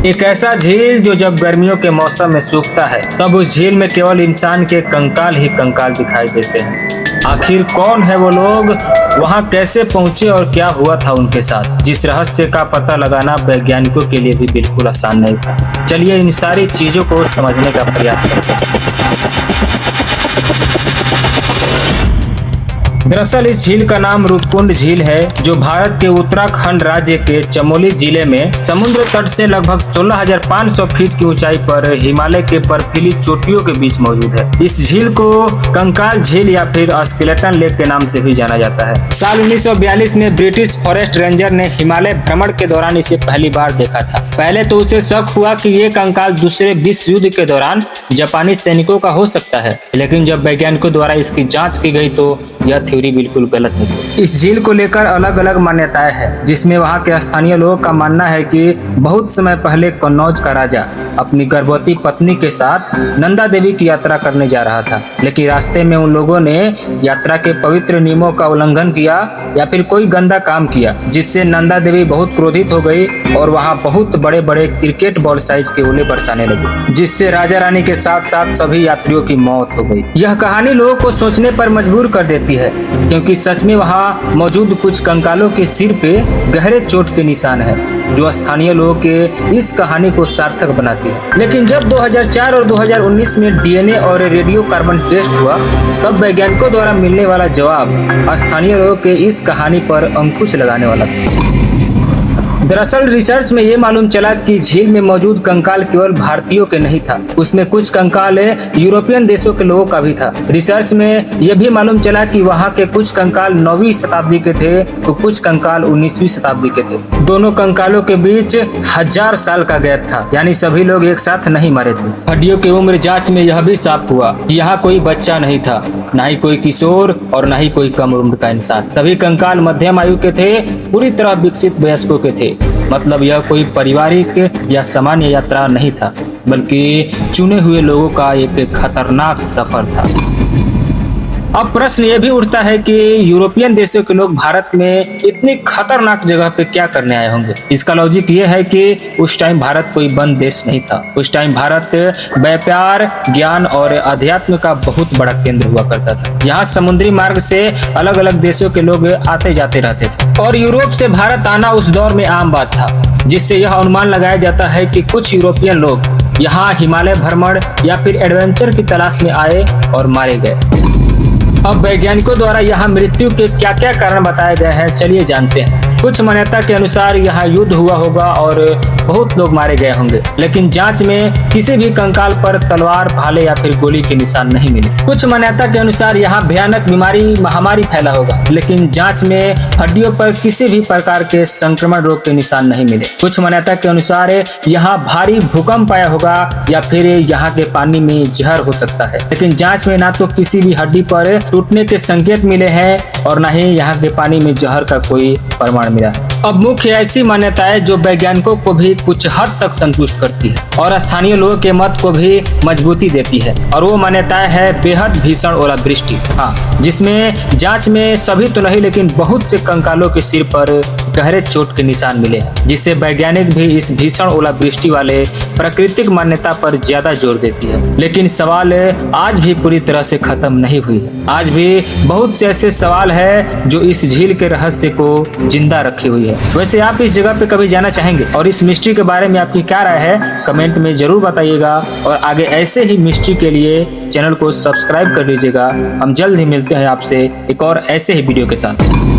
एक ऐसा झील जो जब गर्मियों के मौसम में सूखता है तब उस झील में केवल इंसान के कंकाल ही कंकाल दिखाई देते हैं। आखिर कौन है वो लोग, वहां कैसे पहुंचे और क्या हुआ था उनके साथ, जिस रहस्य का पता लगाना वैज्ञानिकों के लिए भी बिल्कुल आसान नहीं था। चलिए इन सारी चीजों को समझने का प्रयास करते हैं। दरअसल इस झील का नाम रूपकुंड झील है, जो भारत के उत्तराखंड राज्य के चमोली जिले में समुद्र तट से लगभग 16,500 फीट की ऊंचाई पर हिमालय के बर्फीली चोटियों के बीच मौजूद है। इस झील को कंकाल झील या फिर स्केलेटन लेक के नाम से भी जाना जाता है। साल 1942 में ब्रिटिश फॉरेस्ट रेंजर ने हिमालय भ्रमण के दौरान इसे पहली बार देखा था। पहले तो उसे शक हुआ कि ये कंकाल दूसरे विश्व युद्ध के दौरान जापानी सैनिकों का हो सकता है, लेकिन जब वैज्ञानिकों द्वारा इसकी जाँच की गई तो यह थ्योरी बिल्कुल गलत निकली। इस झील को लेकर अलग अलग मान्यताएं हैं, जिसमें वहां के स्थानीय लोगों का मानना है कि बहुत समय पहले कन्नौज का राजा अपनी गर्भवती पत्नी के साथ नंदा देवी की यात्रा करने जा रहा था, लेकिन रास्ते में उन लोगों ने यात्रा के पवित्र नियमों का उल्लंघन किया या फिर कोई गंदा काम किया, जिससे नंदा देवी बहुत क्रोधित हो गई और वहां बहुत बड़े बड़े क्रिकेट बॉल साइज के ओले बरसाने लगे, जिससे राजा रानी के साथ साथ सभी यात्रियों की मौत हो गई। यह कहानी लोगों को सोचने पर मजबूर कर देती है, क्योंकि सच में वहां मौजूद कुछ कंकालों के सिर पे गहरे चोट के निशान है, जो स्थानीय लोगों के इस कहानी को सार्थक बनाती है। लेकिन जब 2004 और 2019 में डीएनए और रेडियो कार्बन टेस्ट हुआ, तब वैज्ञानिकों द्वारा मिलने वाला जवाब स्थानीय लोगों के इस कहानी पर अंकुश लगाने वाला था। दरअसल रिसर्च में ये मालूम चला कि झील में मौजूद कंकाल केवल भारतीयों के नहीं था, उसमें कुछ कंकाल यूरोपियन देशों के लोगों का भी था। रिसर्च में यह भी मालूम चला कि वहाँ के कुछ कंकाल 9वीं शताब्दी के थे तो कुछ कंकाल 19वीं शताब्दी के थे। दोनों कंकालों के बीच 1000 साल का गैप था, यानी सभी लोग एक साथ नहीं मरे थे। हड्डियों की उम्र जांच में यह भी साफ हुआ कि यहाँ कोई बच्चा नहीं था, न ही कोई किशोर और न ही कोई कम उम्र का इंसान। सभी कंकाल मध्यम आयु के थे, पूरी तरह विकसित वयस्कों के थे। मतलब यह कोई पारिवारिक या सामान्य यात्रा नहीं था, बल्कि चुने हुए लोगों का एक खतरनाक सफर था। अब प्रश्न ये भी उठता है कि यूरोपियन देशों के लोग भारत में इतनी खतरनाक जगह पे क्या करने आए होंगे। इसका लॉजिक ये है कि उस टाइम भारत कोई बंद देश नहीं था। उस टाइम भारत व्यापार, ज्ञान और अध्यात्म का बहुत बड़ा केंद्र हुआ करता था। यहाँ समुद्री मार्ग से अलग अलग देशों के लोग आते जाते रहते थे और यूरोप से भारत आना उस दौर में आम बात था, जिससे यह अनुमान लगाया जाता है कि कुछ यूरोपियन लोग यहाँ हिमालय भ्रमण या फिर एडवेंचर की तलाश में आए और मारे गए। अब वैज्ञानिकों द्वारा यहाँ मृत्यु के क्या क्या कारण बताए गए हैं, चलिए जानते हैं। कुछ मान्यता के अनुसार यहाँ युद्ध हुआ होगा और बहुत लोग मारे गए होंगे, लेकिन जांच में किसी भी कंकाल पर तलवार, भाले या फिर गोली के निशान नहीं मिले। कुछ मान्यता के अनुसार यहाँ भयानक बीमारी, महामारी फैला होगा, लेकिन जांच में हड्डियों पर किसी भी प्रकार के संक्रमण रोग के निशान नहीं मिले। कुछ मान्यता के अनुसार यहाँ भारी भूकंप आया होगा या फिर यहाँ के पानी में जहर हो सकता है, लेकिन जांच में ना तो किसी भी हड्डी पर टूटने के संकेत मिले हैं और न ही यहाँ के पानी में जहर का कोई प्रमाण मिला है। अब मुख्य ऐसी मान्यताएं जो वैज्ञानिकों को भी कुछ हद तक संतुष्ट करती है और स्थानीय लोगों के मत को भी मजबूती देती है, और वो मान्यताएं है बेहद भीषण ओलावृष्टि। हाँ, जिसमें जांच में सभी तो नहीं लेकिन बहुत से कंकालों के सिर पर गहरे चोट के निशान मिले हैं, जिससे वैज्ञानिक भी इस भीषण ओलावृष्टि वाले प्राकृतिक मान्यता पर ज्यादा जोर देती है। लेकिन सवाल आज भी पूरी तरह से खत्म नहीं हुई है। आज भी बहुत से ऐसे सवाल है जो इस झील के रहस्य को जिंदा रखी हुई है। वैसे आप इस जगह पे कभी जाना चाहेंगे और इस मिस्ट्री के बारे में आपकी क्या राय है, कमेंट में जरूर बताइएगा और आगे ऐसे ही मिस्ट्री के लिए चैनल को सब्सक्राइब कर लीजिएगा। हम जल्द ही मिलते हैं आपसे एक और ऐसे ही वीडियो के साथ।